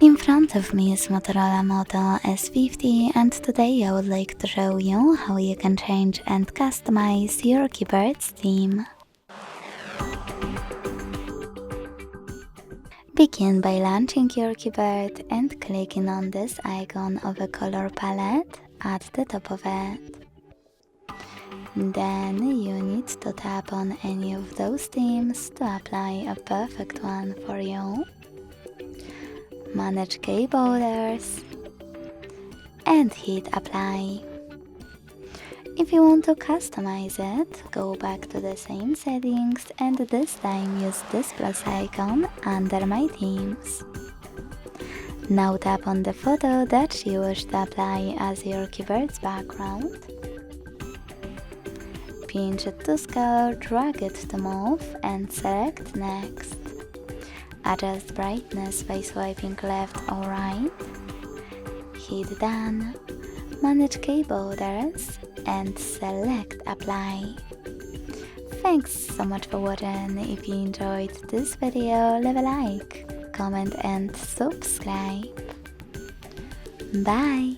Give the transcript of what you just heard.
In front of me is Motorola Moto S50, and today I would like to show you how you can change and customize your keyboard's theme. Begin by launching your keyboard and clicking on this icon of a color palette at the top of it. Then you need to tap on any of those themes to apply a perfect one for you. Manage keyboarders and hit apply. If you want to customize it, go back to the same settings and this time use this plus icon under my themes. Now tap on the photo that you wish to apply as your keyboard's background. Pinch it to scale, drag it to move and select next. Adjust brightness by swiping left or right. Hit done. Manage keyboarders and select apply. Thanks so much for watching. If you enjoyed this video, leave a like, comment and subscribe. Bye!